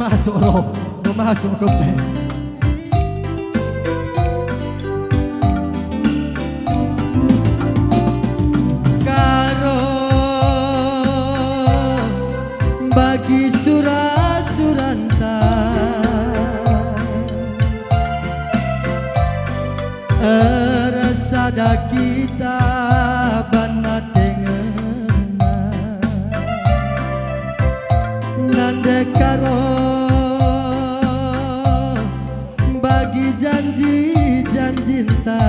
masuk roh, no masuk ke band. Karo bagi surah-suranta resada kita bana tengena nande karo bagi janji-janjinta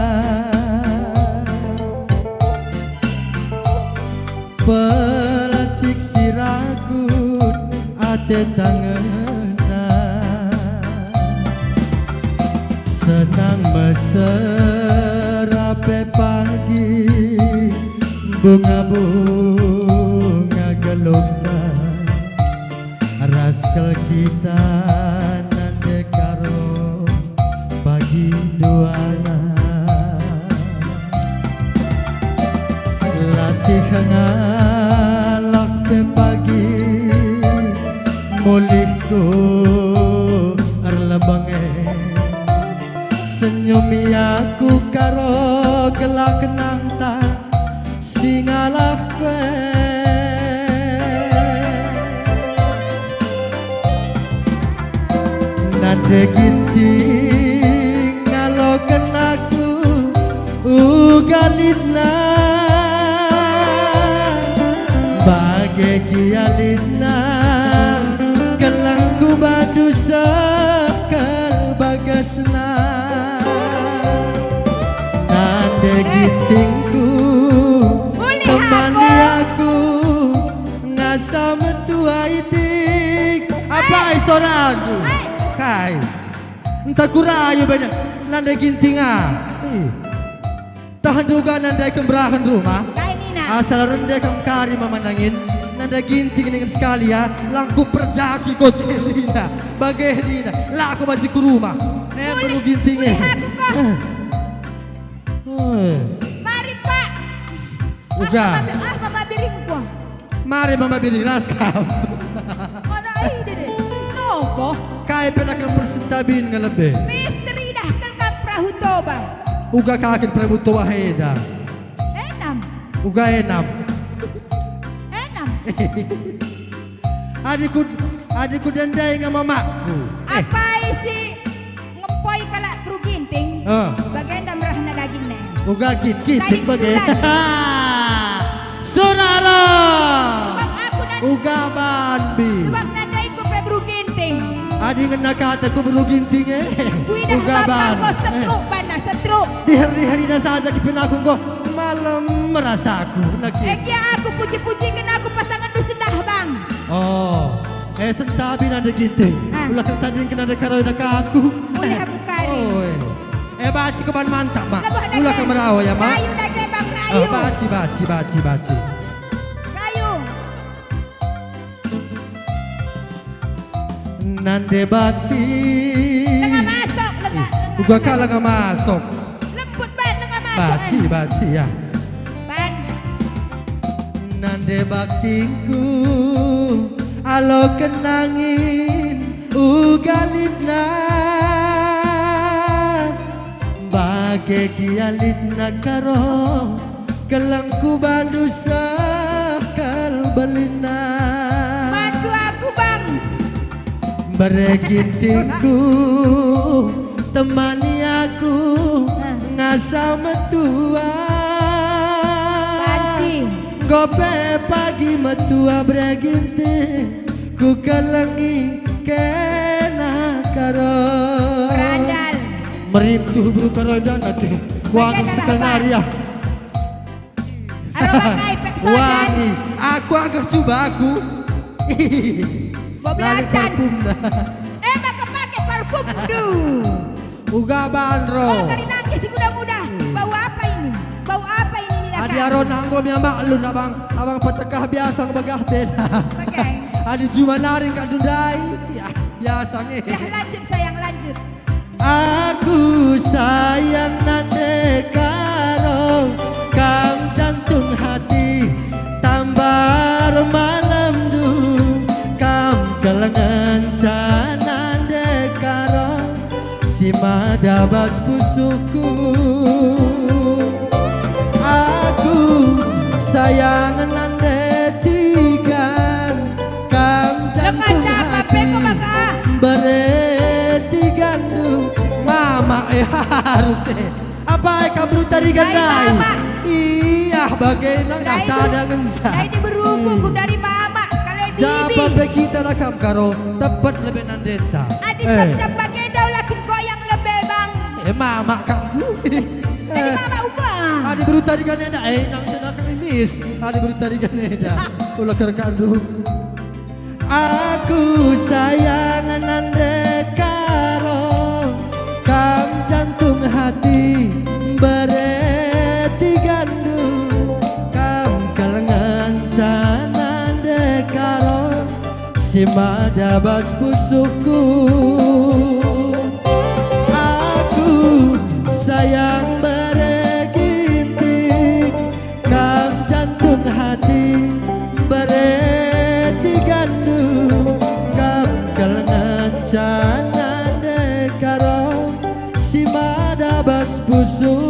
pelacik sirakut ate tangena senang meserape pagi bunga-bunga gelungga raskel kita nande karo pagi duana latih ngalak pe pagi mulihku erlebange senyumi aku karo gelak kenang ta singalah kue nande ginting ngaloken aku ugalitna bagai kialitna gelangku badu sekal bagasna nande gistingku temani aku ngasa metua itik apa istora aku kai entah kurayu banyak nande gintinga tahan duga nande kemberahan rumah asal rendah kam kari memandangin nanda ginting dengan sekali ya langku perjaki kau selina bagai dina laku masih ke rumah perlu gintingnya mari pak udah mama biring gua mari mama biring raskam mana ide deh nopo kai penakan persentabin ngelebe misteri dah kan perahu toba uga kakin perahu toba heda uga enam adikku dendai dengan mamaku apa isi ngempoi kalak kru ginting bagian dan merahna dagingnya uga kitik bagai saudara uga banbi sebab nandai ku pre kru ginting adi ngena kata ku kru ginting uga ban setruk bana setruk di hari-hari dah saja kipinaku kau malam merasa aku lagi. Aku puji-puji kena aku pasangan du sendah bang. Oh, sentabi nanda ginting. Ulah tadi kena ada karo nak aku. Boleh aku kari. Oh, baci keban mantap mak. Ulah kamerawa ya mak. Rayu dah bang rayu. Baci. Rayu. Nande bakti. Lengah masuk, lengah. Uga kalah lengah masuk. Lemput ban lengah masuk. Baci ya. Ban. Nande baktiku alo kenangin ugalipna bagai kialitna karo kelangku bandu sakal belina bantu aku bang beregintinku temani aku ngasa metua gope pagi metua bereginting ku kelengi kena karo Randal merintu buru karodan nanti wangi sekenaria wangi aku agak coba aku lalu parfum tak kepake parfum uga bandro kalau dari nangis muda-muda bau apa ini adi aron anggom yang maklun abang petekah biasa ngebagah tena adi cuma naring kan dundai ya biasa nih lanjut sayang lanjut aku sayang nande karo kang jantung hati tambar malam du kam kelengan madabas pusuku. Aku sayang nandetikan kam jantung hati bereti gandum mama harus apa kamu tadi gandai iya bagaimana nggak sadar ngensa dari berhubung dari mama sekali bibi siapa kita nakam karo tepat lebih nandeta adik tetap pakai daulah goyang lebih bang mama kamu dari mama ubah adik baru tadi ganeda nang tenak limis adik baru tadi ganeda ulah kerkandung aku sayang nande karo kam jantung hati bereti gandum kam kalengan canande karo si madabas pusuku. Aku sayang beregintik kam jantung hati bereti gandum kam kalengan canande karo si madabas pusuku.